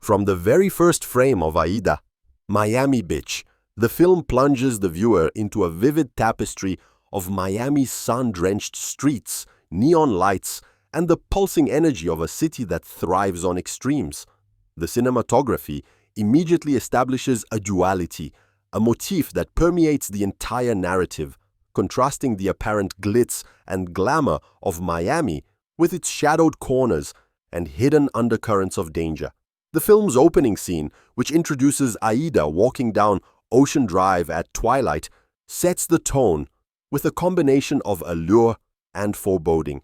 From the very first frame of Aida, Miami Beach, the film plunges the viewer into a vivid tapestry of Miami's sun-drenched streets, neon lights, and the pulsing energy of a city that thrives on extremes. The cinematography immediately establishes a duality, a motif that permeates the entire narrative, contrasting the apparent glitz and glamour of Miami with its shadowed corners and hidden undercurrents of danger. The film's opening scene, which introduces Aida walking down Ocean Drive at twilight, sets the tone with a combination of allure and foreboding.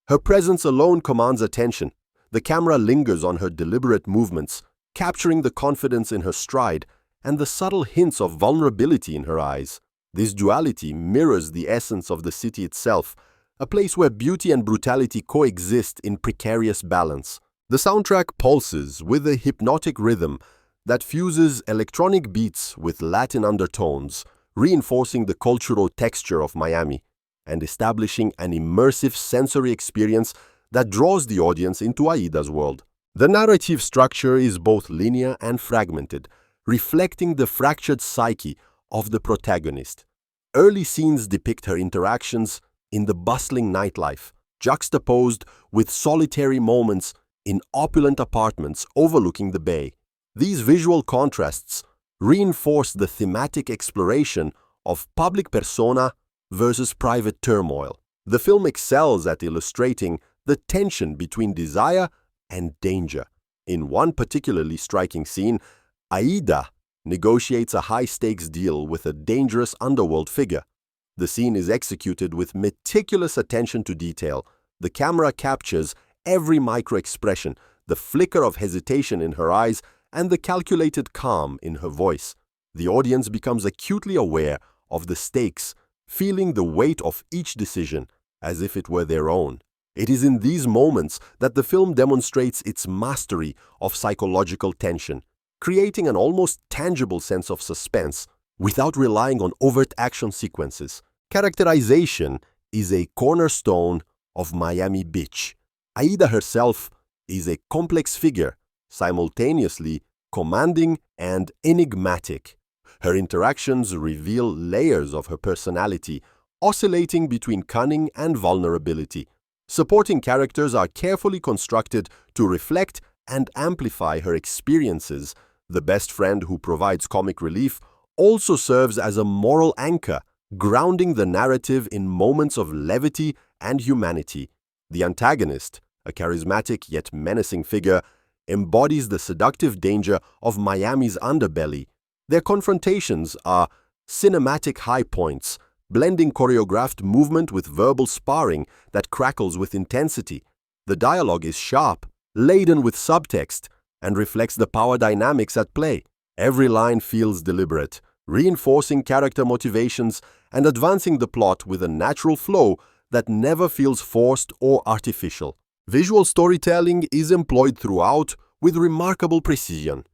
Her presence alone commands attention. The camera lingers on her deliberate movements, capturing the confidence in her stride and the subtle hints of vulnerability in her eyes. This duality mirrors the essence of the city itself, a place where beauty and brutality coexist in precarious balance. The soundtrack pulses with a hypnotic rhythm that fuses electronic beats with Latin undertones, reinforcing the cultural texture of Miami and establishing an immersive sensory experience that draws the audience into Aida's world. The narrative structure is both linear and fragmented, reflecting the fractured psyche of the protagonist. Early scenes depict her interactions in the bustling nightlife, juxtaposed with solitary moments in opulent apartments overlooking the bay. These visual contrasts reinforce the thematic exploration of public persona versus private turmoil. The film excels at illustrating the tension between desire and danger. In one particularly striking scene, Aida negotiates a high-stakes deal with a dangerous underworld figure. The scene is executed with meticulous attention to detail. The camera captures every micro-expression, the flicker of hesitation in her eyes, and the calculated calm in her voice. The audience becomes acutely aware of the stakes, feeling the weight of each decision as if it were their own. It is in these moments that the film demonstrates its mastery of psychological tension, creating an almost tangible sense of suspense without relying on overt action sequences. Characterization is a cornerstone of Miami Beach. Aida herself is a complex figure, simultaneously commanding and enigmatic. Her interactions reveal layers of her personality, oscillating between cunning and vulnerability. Supporting characters are carefully constructed to reflect and amplify her experiences. The best friend who provides comic relief also serves as a moral anchor, grounding the narrative in moments of levity and humanity. The antagonist, a charismatic yet menacing figure, embodies the seductive danger of Miami's underbelly. Their confrontations are cinematic high points, blending choreographed movement with verbal sparring that crackles with intensity. The dialogue is sharp, laden with subtext, and reflects the power dynamics at play. Every line feels deliberate, reinforcing character motivations and advancing the plot with a natural flow that never feels forced or artificial. Visual storytelling is employed throughout with remarkable precision.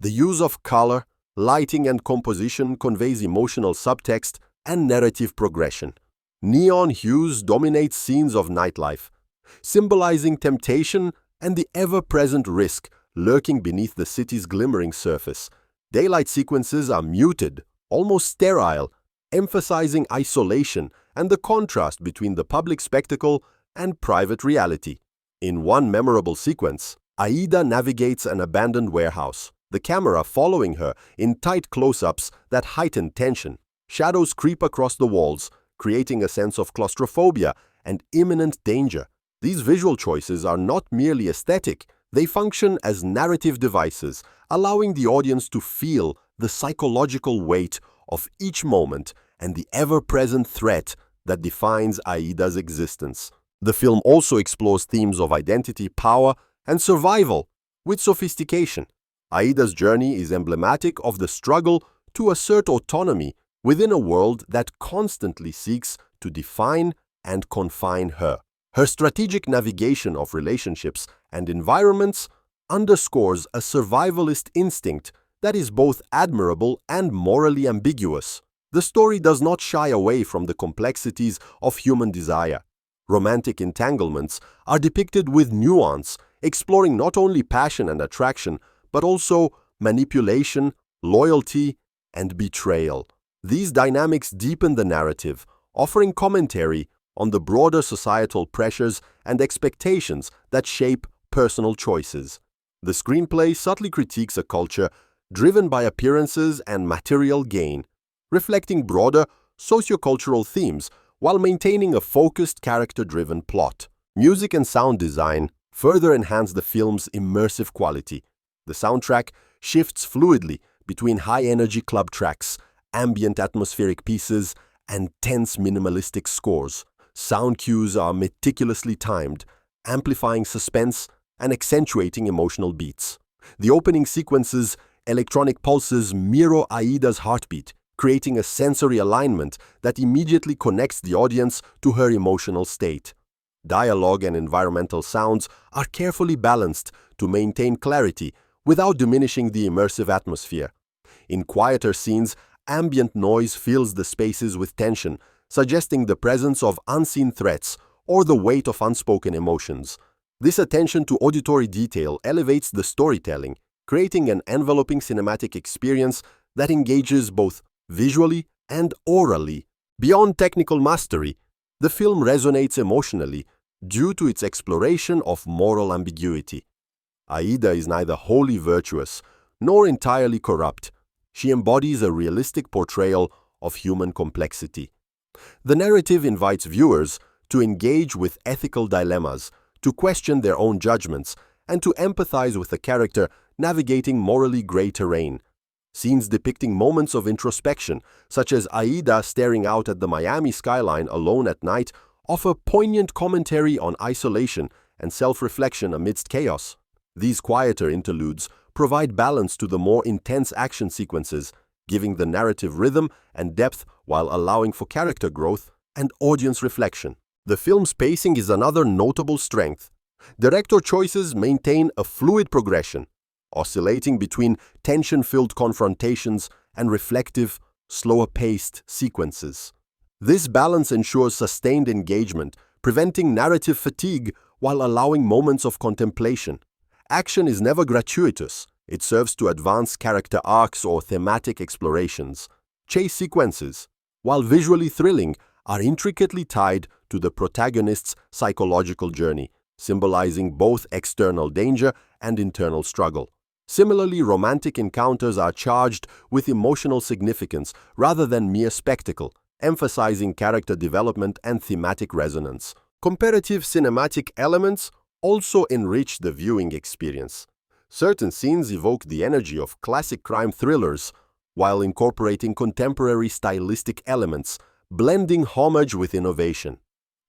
The use of color, lighting, and composition conveys emotional subtext and narrative progression. Neon hues dominate scenes of nightlife, symbolizing temptation and the ever-present risk lurking beneath the city's glimmering surface. Daylight sequences are muted, almost sterile, emphasizing isolation and the contrast between the public spectacle and private reality. In one memorable sequence, Aida navigates an abandoned warehouse, the camera following her in tight close-ups that heighten tension. Shadows creep across the walls, creating a sense of claustrophobia and imminent danger. These visual choices are not merely aesthetic, they function as narrative devices, allowing the audience to feel the psychological weight of each moment and the ever-present threat that defines Aida's existence. The film also explores themes of identity, power, and survival with sophistication. Aida's journey is emblematic of the struggle to assert autonomy within a world that constantly seeks to define and confine her. Her strategic navigation of relationships and environments underscores a survivalist instinct that is both admirable and morally ambiguous. The story does not shy away from the complexities of human desire. Romantic entanglements are depicted with nuance, exploring not only passion and attraction, but also manipulation, loyalty, and betrayal. These dynamics deepen the narrative, offering commentary on the broader societal pressures and expectations that shape personal choices. The screenplay subtly critiques a culture driven by appearances and material gain, reflecting broader sociocultural themes while maintaining a focused, character-driven plot. Music and sound design further enhance the film's immersive quality. The soundtrack shifts fluidly between high-energy club tracks, ambient atmospheric pieces, and tense minimalistic scores. Sound cues are meticulously timed, amplifying suspense and accentuating emotional beats. The opening sequence's electronic pulses mirror Aida's heartbeat, creating a sensory alignment that immediately connects the audience to her emotional state. Dialogue and environmental sounds are carefully balanced to maintain clarity without diminishing the immersive atmosphere. In quieter scenes, ambient noise fills the spaces with tension, suggesting the presence of unseen threats or the weight of unspoken emotions. This attention to auditory detail elevates the storytelling, creating an enveloping cinematic experience that engages both visually and orally. Beyond technical mastery, the film resonates emotionally due to its exploration of moral ambiguity. Aida is neither wholly virtuous nor entirely corrupt. She embodies a realistic portrayal of human complexity. The narrative invites viewers to engage with ethical dilemmas, to question their own judgments, and to empathize with a character navigating morally gray terrain. Scenes depicting moments of introspection, such as Aida staring out at the Miami skyline alone at night, offer poignant commentary on isolation and self-reflection amidst chaos. These quieter interludes provide balance to the more intense action sequences, giving the narrative rhythm and depth while allowing for character growth and audience reflection. The film's pacing is another notable strength. Director choices maintain a fluid progression, oscillating between tension-filled confrontations and reflective, slower-paced sequences. This balance ensures sustained engagement, preventing narrative fatigue while allowing moments of contemplation. Action is never gratuitous. It serves to advance character arcs or thematic explorations. Chase sequences, while visually thrilling, are intricately tied to the protagonist's psychological journey, symbolizing both external danger and internal struggle. Similarly, romantic encounters are charged with emotional significance rather than mere spectacle, emphasizing character development and thematic resonance. Comparative cinematic elements also enrich the viewing experience. Certain scenes evoke the energy of classic crime thrillers, while incorporating contemporary stylistic elements, blending homage with innovation.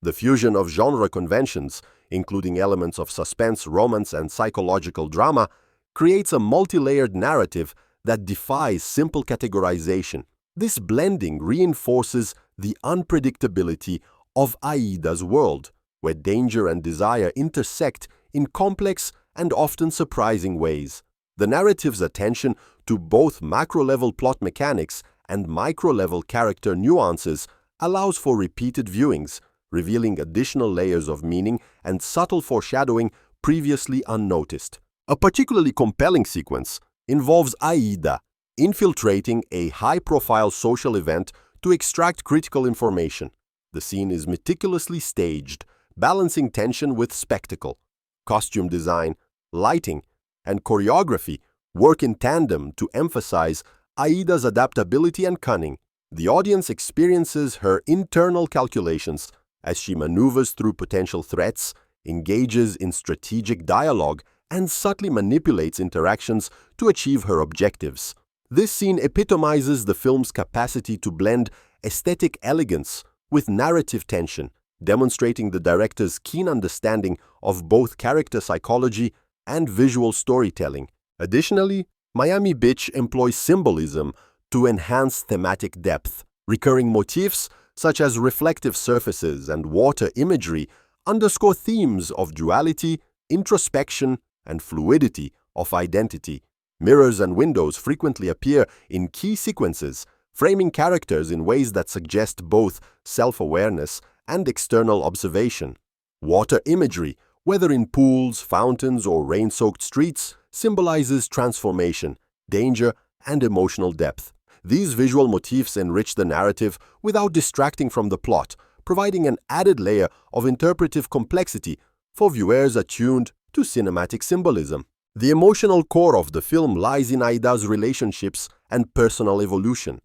The fusion of genre conventions, including elements of suspense, romance, and psychological drama, creates a multi-layered narrative that defies simple categorization. This blending reinforces the unpredictability of Aida's world, where danger and desire intersect in complex and often surprising ways. The narrative's attention to both macro-level plot mechanics and micro-level character nuances allows for repeated viewings, revealing additional layers of meaning and subtle foreshadowing previously unnoticed. A particularly compelling sequence involves Aida infiltrating a high-profile social event to extract critical information. The scene is meticulously staged, balancing tension with spectacle. Costume design, lighting, and choreography work in tandem to emphasize Aida's adaptability and cunning. The audience experiences her internal calculations as she maneuvers through potential threats, engages in strategic dialogue, and subtly manipulates interactions to achieve her objectives. This scene epitomizes the film's capacity to blend aesthetic elegance with narrative tension, demonstrating the director's keen understanding of both character psychology and visual storytelling. Additionally, Miami Beach employs symbolism to enhance thematic depth. Recurring motifs, such as reflective surfaces and water imagery, underscore themes of duality, introspection, and fluidity of identity. Mirrors and windows frequently appear in key sequences, framing characters in ways that suggest both self-awareness and external observation. Water imagery, whether in pools, fountains, or rain-soaked streets, symbolizes transformation, danger, and emotional depth. These visual motifs enrich the narrative without distracting from the plot, providing an added layer of interpretive complexity for viewers attuned to cinematic symbolism. The emotional core of the film lies in Aida's relationships and personal evolution.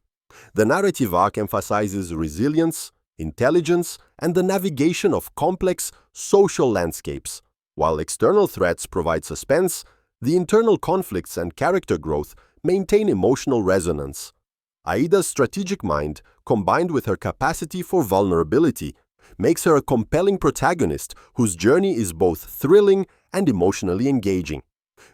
The narrative arc emphasizes resilience, intelligence, and the navigation of complex social landscapes. While external threats provide suspense, the internal conflicts and character growth maintain emotional resonance. Aida's strategic mind, combined with her capacity for vulnerability, makes her a compelling protagonist whose journey is both thrilling and emotionally engaging.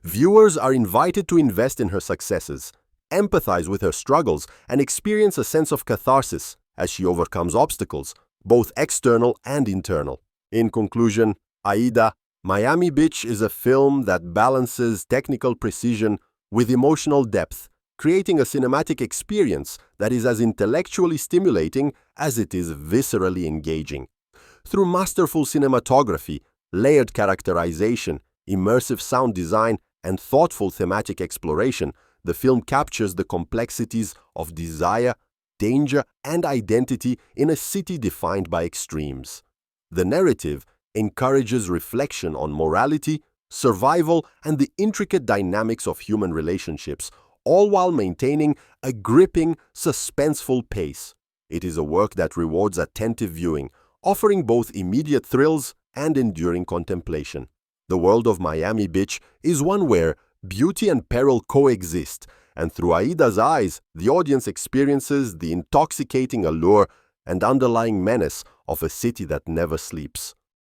Viewers are invited to invest in her successes, empathize with her struggles, and experience a sense of catharsis as she overcomes obstacles, both external and internal. In conclusion, Aida, Miami Beach is a film that balances technical precision with emotional depth, creating a cinematic experience that is as intellectually stimulating as it is viscerally engaging. Through masterful cinematography, layered characterization, immersive sound design, and thoughtful thematic exploration, the film captures the complexities of desire, danger, and identity in a city defined by extremes. The narrative encourages reflection on morality, survival, and the intricate dynamics of human relationships, all while maintaining a gripping, suspenseful pace. It is a work that rewards attentive viewing, offering both immediate thrills and enduring contemplation. The world of Miami Beach is one where beauty and peril coexist, and through Aida's eyes, the audience experiences the intoxicating allure and underlying menace of a city that never sleeps.